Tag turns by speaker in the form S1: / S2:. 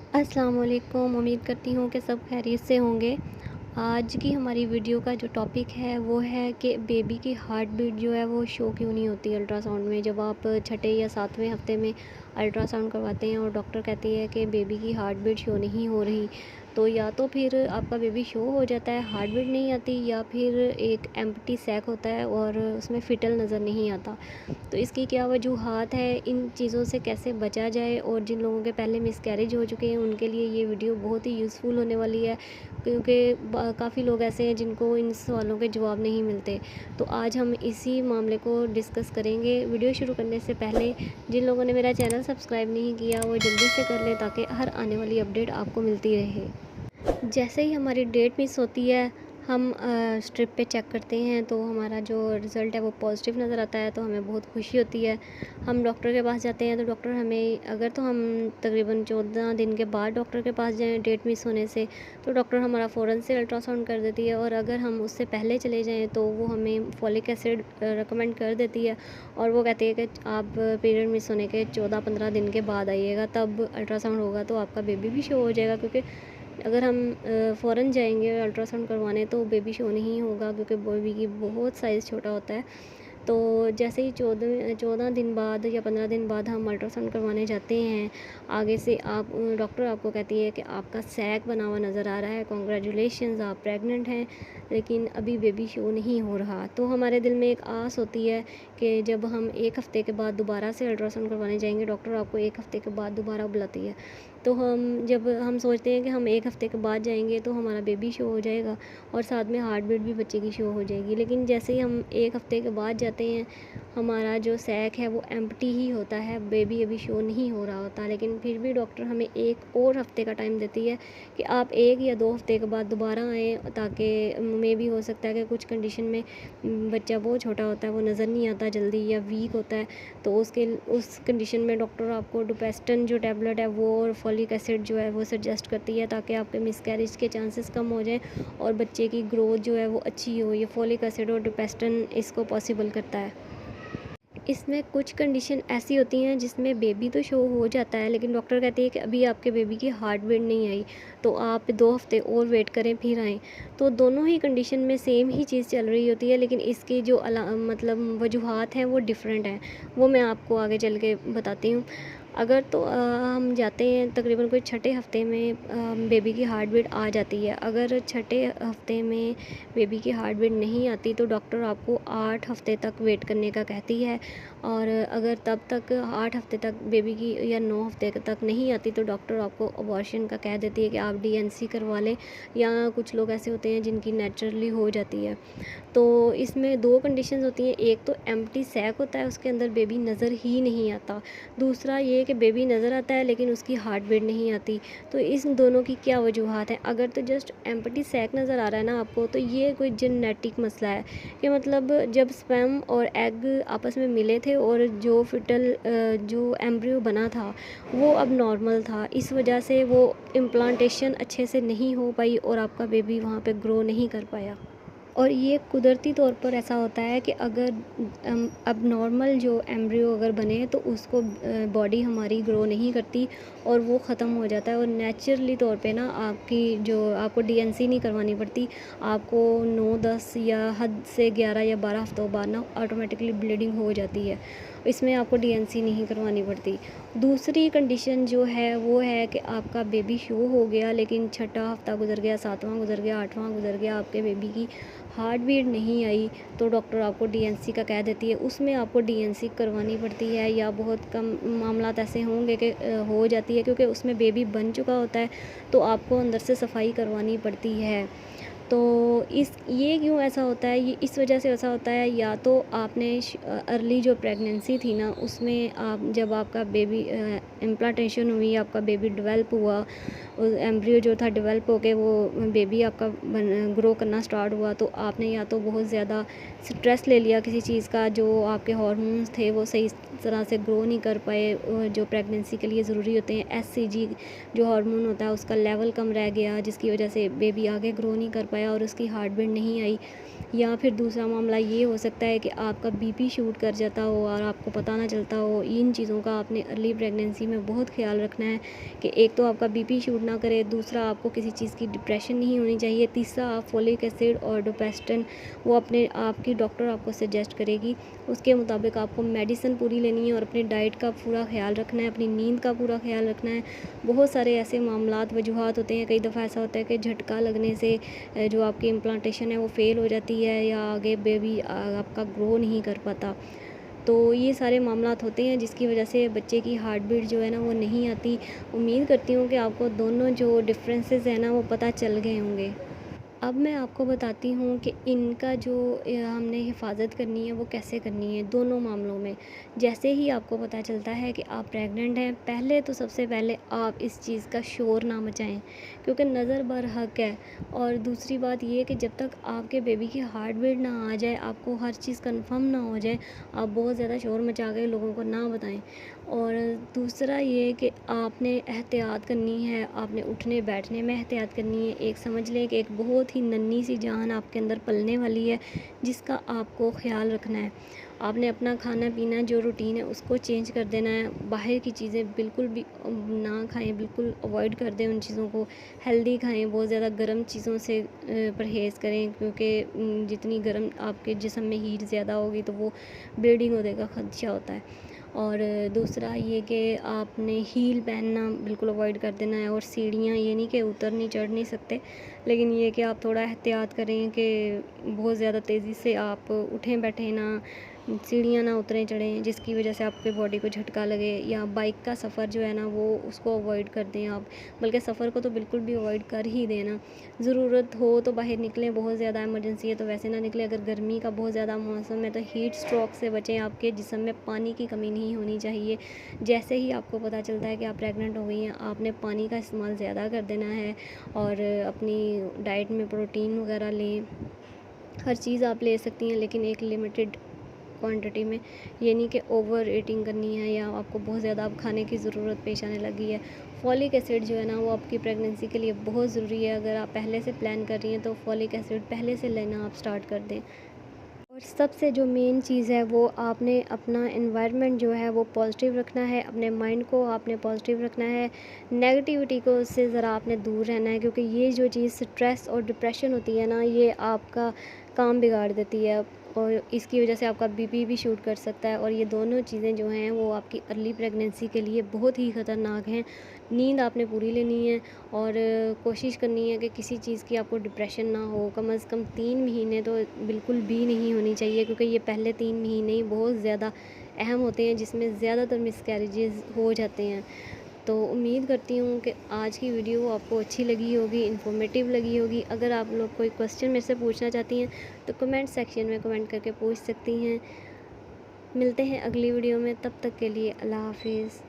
S1: अस्सलाम वालेकुम। उम्मीद करती हूँ कि सब खैरियत से होंगे। आज की हमारी वीडियो का जो टॉपिक है वो है कि बेबी की हार्ट बीट जो है वो शो क्यों नहीं होती अल्ट्रासाउंड में। जब आप छठे या सातवें हफ्ते में अल्ट्रासाउंड करवाते हैं और डॉक्टर कहती है कि बेबी की हार्ट बीट शो नहीं हो रही, तो या तो फिर आपका बेबी शो हो जाता है, हार्ट बीट नहीं आती, या फिर एक एम्प्टी सैक होता है और उसमें फिटल नज़र नहीं आता। तो इसकी क्या वजूहात है, इन चीज़ों से कैसे बचा जाए, और जिन लोगों के पहले मिसकैरेज हो चुके हैं उनके लिए ये वीडियो बहुत ही यूज़फुल होने वाली है, क्योंकि काफ़ी लोग ऐसे हैं जिनको इन सवालों के जवाब नहीं मिलते। तो आज हम इसी मामले को डिस्कस करेंगे। वीडियो शुरू करने से पहले जिन लोगों ने मेरा चैनल सब्सक्राइब नहीं किया वो जल्दी से कर लें, ताकि हर आने वाली अपडेट आपको मिलती रहे। जैसे ही हमारी डेट मिस होती है, हम स्ट्रिप पे चेक करते हैं तो हमारा जो रिज़ल्ट है वो पॉजिटिव नज़र आता है, तो हमें बहुत खुशी होती है। हम डॉक्टर के पास जाते हैं तो डॉक्टर हमें, अगर तो हम तकरीबन 14 दिन के बाद डॉक्टर के पास जाएँ डेट मिस होने से, तो डॉक्टर हमारा फ़ौरन से अल्ट्रासाउंड कर देती है, और अगर हम उससे पहले चले जाएँ तो वो हमें फॉलिक एसिड रिकमेंड कर देती है, और वो कहती है कि आप पीरियड मिस होने के 14-15 दिन के बाद आइएगा, तब अल्ट्रासाउंड होगा तो आपका बेबी भी शो हो जाएगा। क्योंकि अगर हम फ़ौरन जाएंगे अल्ट्रासाउंड करवाने तो बेबी शो नहीं होगा, क्योंकि बेबी की बहुत साइज़ छोटा होता है। तो जैसे ही 14 दिन बाद या 15 दिन बाद हम अल्ट्रासाउंड करवाने जाते हैं, आगे से आप डॉक्टर आपको कहती है कि आपका सैक बना हुआ नज़र आ रहा है, कॉन्ग्रेचुलेशंस, आप प्रेग्नेंट हैं, लेकिन अभी बेबी शो नहीं हो रहा। तो हमारे दिल में एक आस होती है कि जब हम 1 हफ़्ते के बाद दोबारा से अल्ट्रासाउंड करवाने जाएंगे, डॉक्टर आपको 1 हफ़्ते के बाद दोबारा बुलाती है। तो जब हम सोचते हैं कि हम 1 हफ़्ते के बाद जाएंगे तो हमारा बेबी शो हो जाएगा, और साथ में हार्ट बीट भी बच्चे की शो हो जाएगी। लेकिन जैसे ही हम 1 हफ़्ते के बाद जाते हैं, हमारा जो सैक है वो एम्प्टी ही होता है, बेबी अभी शो नहीं हो रहा होता। लेकिन फिर भी डॉक्टर हमें 1 और हफ़्ते का टाइम देती है कि आप 1 या 2 हफ़्ते के बाद दोबारा आएँ, ताकि मे भी हो सकता है कि कुछ कंडीशन में बच्चा बहुत छोटा होता है, वो नज़र नहीं आता जल्दी, या वीक होता है, तो उस कंडीशन में डॉक्टर आपको डुपेस्टन जो टैबलेट है वो और फॉलिक एसिड जो है वो सजेस्ट करती है, ताकि आपके मिसकैरेज के चांसेस कम हो जाएं और बच्चे की ग्रोथ जो है वो अच्छी हो। ये फॉलिक एसिड और डुपेस्टन इसको पॉसिबल करता है। इसमें कुछ कंडीशन ऐसी होती हैं जिसमें बेबी तो शो हो जाता है, लेकिन डॉक्टर कहती है कि अभी आपके बेबी की हार्ट बीट नहीं आई, तो आप 2 हफ़्ते और वेट करें फिर आएँ। तो दोनों ही कंडीशन में सेम ही चीज़ चल रही होती है, लेकिन इसकी जो मतलब वजूहात हैं वो डिफरेंट हैं। वो मैं आपको आगे चल के बताती हूँ। अगर तो हम जाते हैं तकरीबन कोई छठे हफ्ते में, बेबी की हार्ट बीट आ जाती है। अगर छठे हफ्ते में बेबी की हार्ट बीट नहीं आती तो डॉक्टर आपको 8 हफ्ते तक वेट करने का कहती है, और अगर तब तक 8 हफ्ते तक बेबी की, या 9 हफ्ते तक नहीं आती, तो डॉक्टर आपको अबॉर्शन का कह देती है कि आप डीएनसी करवा लें, या कुछ लोग ऐसे होते हैं जिनकी नेचुरली हो जाती है। तो इसमें 2 कंडीशंस होती हैं, एक तो एम्प्टी सैक होता है, उसके अंदर बेबी नज़र ही नहीं आता। दूसरा ये कि बेबी नज़र आता है लेकिन उसकी हार्ट बीट नहीं आती। तो इस दोनों की क्या वजूहात हैं? अगर तो जस्ट एम्प्टी सैक नज़र आ रहा है ना आपको, तो ये कोई जेनेटिक मसला है, कि मतलब जब स्पर्म और एग आपस में मिले थे और जो जो एम्ब्रियो बना था वो अब नॉर्मल था, इस वजह से वो इम्प्लांटेशन अच्छे से नहीं हो पाई और आपका बेबी वहाँ पे ग्रो नहीं कर पाया। और ये कुदरती तौर पर ऐसा होता है कि अगर अब नॉर्मल जो एम्ब्रियो अगर बने तो उसको बॉडी हमारी ग्रो नहीं करती और वो ख़त्म हो जाता है, और नेचुरली तौर पे ना आपकी जो आपको डीएनसी नहीं करवानी पड़ती, आपको 9-10 या हद से 11 या 12 हफ्तों बाद ना ऑटोमेटिकली ब्लीडिंग हो जाती है। इसमें आपको डीएनसी नहीं करवानी पड़ती। दूसरी कंडीशन जो है वो है कि आपका बेबी शो हो गया, लेकिन छठा हफ्ता गुजर गया, 7वां गुजर गया, 8वां गुजर गया, आपके बेबी की हार्ट बीट नहीं आई, तो डॉक्टर आपको डीएनसी का कह देती है। उसमें आपको डीएनसी करवानी पड़ती है, या बहुत कम मामलात ऐसे होंगे कि हो जाती है, क्योंकि उसमें बेबी बन चुका होता है, तो आपको अंदर से सफाई करवानी पड़ती है। तो इस ये क्यों ऐसा होता है, ये इस वजह से ऐसा होता है, या तो आपने अर्ली जो प्रेगनेंसी थी ना उसमें आप, जब आपका बेबी इम्प्लांटेशन हुई, आपका बेबी डेवलप हुआ, एम्ब्रियो जो था डेवलप होके वो बेबी आपका ग्रो करना स्टार्ट हुआ, तो आपने या तो बहुत ज़्यादा स्ट्रेस ले लिया किसी चीज़ का, जो आपके हार्मोन्स थे वो सही तरह से ग्रो नहीं कर पाए, जो प्रेगनेंसी के लिए ज़रूरी होते हैं, एससीजी जो हार्मोन होता है उसका लेवल कम रह गया, जिसकी वजह से बेबी आगे ग्रो नहीं कर पाया। पाया और उसकी हार्ट बीट नहीं आई। या फिर दूसरा मामला ये हो सकता है कि आपका बीपी शूट कर जाता हो और आपको पता ना चलता हो। इन चीज़ों का आपने अर्ली प्रेगनेंसी में बहुत ख्याल रखना है कि एक तो आपका बीपी शूट ना करे, दूसरा आपको किसी चीज़ की डिप्रेशन नहीं होनी चाहिए, तीसरा आप फोलिक एसिड और डोपेस्टन वो अपने आपकी डॉक्टर आपको सजेस्ट करेगी, उसके मुताबिक आपको मेडिसिन पूरी लेनी है और अपनी डाइट का पूरा ख्याल रखना है, अपनी नींद का पूरा ख्याल रखना है। बहुत सारे ऐसे मामलात वजूहात होते हैं, कई दफ़ा ऐसा होता है कि झटका लगने से जो आपकी इम्प्लांटेशन है वो फ़ेल हो जाती है या आगे बेबी आपका ग्रो नहीं कर पाता। तो ये सारे मामलात होते हैं जिसकी वजह से बच्चे की हार्ट बीट जो है ना वो नहीं आती। उम्मीद करती हूँ कि आपको दोनों जो डिफरेंसेस हैं ना वो पता चल गए होंगे। अब मैं आपको बताती हूँ कि इनका जो हमने हिफाजत करनी है वो कैसे करनी है दोनों मामलों में। जैसे ही आपको पता चलता है कि आप प्रेग्नेंट हैं, पहले तो सबसे पहले आप इस चीज़ का शोर ना मचाएं, क्योंकि नज़र बर हक़ है। और दूसरी बात ये कि जब तक आपके बेबी की हार्ट बीट ना आ जाए, आपको हर चीज़ कंफर्म ना हो जाए, आप बहुत ज़्यादा शोर मचा के लोगों को ना बताएं। और दूसरा ये कि आपने एहतियात करनी है, आपने उठने बैठने में एहतियात करनी है। एक समझ लें कि एक बहुत ही नन्ही सी जान आपके अंदर पलने वाली है जिसका आपको ख़्याल रखना है। आपने अपना खाना पीना जो रूटीन है उसको चेंज कर देना है। बाहर की चीज़ें बिल्कुल भी ना खाएं, बिल्कुल अवॉइड कर दें उन चीज़ों को। हेल्दी खाएं, बहुत ज़्यादा गर्म चीज़ों से परहेज़ करें, क्योंकि जितनी गर्म आपके जिस्म में हीट ज़्यादा होगी तो वो ब्लीडिंग होने का खदशा होता है। और दूसरा ये कि आपने हील पहनना बिल्कुल अवॉइड कर देना है। और सीढ़ियाँ ये नहीं कि उतर नहीं चढ़ नहीं सकते, लेकिन ये कि आप थोड़ा एहतियात करें कि बहुत ज़्यादा तेज़ी से आप उठें बैठें ना, सीढ़ियाँ ना उतरें चढ़ें जिसकी वजह से आपके बॉडी को झटका लगे। या बाइक का सफ़र जो है ना वो उसको अवॉइड कर दें आप, बल्कि सफ़र को तो बिल्कुल भी अवॉइड कर ही देना। ज़रूरत हो तो बाहर निकलें, बहुत ज़्यादा इमरजेंसी है तो वैसे ना निकलें। अगर गर्मी का बहुत ज़्यादा मौसम है तो हीट स्ट्रोक से बचें। आपके जिस्म में पानी की कमी नहीं होनी चाहिए। जैसे ही आपको पता चलता है कि आप प्रेग्नेंट हो गई हैं, आपने पानी का इस्तेमाल ज़्यादा कर देना है और अपनी डाइट में प्रोटीन वगैरह लें। हर चीज़ आप ले सकती हैं लेकिन एक लिमिटेड क्वांटिटी में। ये नहीं कि ओवर ईटिंग करनी है या आपको बहुत ज़्यादा अब खाने की ज़रूरत पेश आने लगी है। फॉलिक एसिड जो है ना वो आपकी प्रेगनेंसी के लिए बहुत ज़रूरी है। अगर आप पहले से प्लान कर रही हैं तो फॉलिक एसिड पहले से लेना आप स्टार्ट कर दें। और सबसे जो मेन चीज़ है वो आपने अपना एनवायरनमेंट जो है वो पॉजिटिव रखना है, अपने माइंड को आपने पॉजिटिव रखना है, नेगेटिविटी को उससे ज़रा आपने दूर रहना है, क्योंकि ये जो चीज़ स्ट्रेस और डिप्रेशन होती है ना ये आपका काम बिगाड़ देती है और इसकी वजह से आपका बीपी भी शूट कर सकता है। और ये दोनों चीज़ें जो हैं वो आपकी अर्ली प्रेगनेंसी के लिए बहुत ही ख़तरनाक हैं। नींद आपने पूरी लेनी है और कोशिश करनी है कि किसी चीज़ की आपको डिप्रेशन ना हो। कम से कम 3 महीने तो बिल्कुल भी नहीं होनी चाहिए, क्योंकि ये पहले 3 महीने ही बहुत ज़्यादा अहम होते हैं जिसमें ज़्यादातर मिसकैरेजेस हो जाते हैं। तो उम्मीद करती हूँ कि आज की वीडियो आपको अच्छी लगी होगी, इन्फॉर्मेटिव लगी होगी। अगर आप लोग कोई क्वेश्चन मेरे से पूछना चाहती हैं तो कमेंट सेक्शन में कमेंट करके पूछ सकती हैं। मिलते हैं अगली वीडियो में, तब तक के लिए अल्लाह हाफिज़।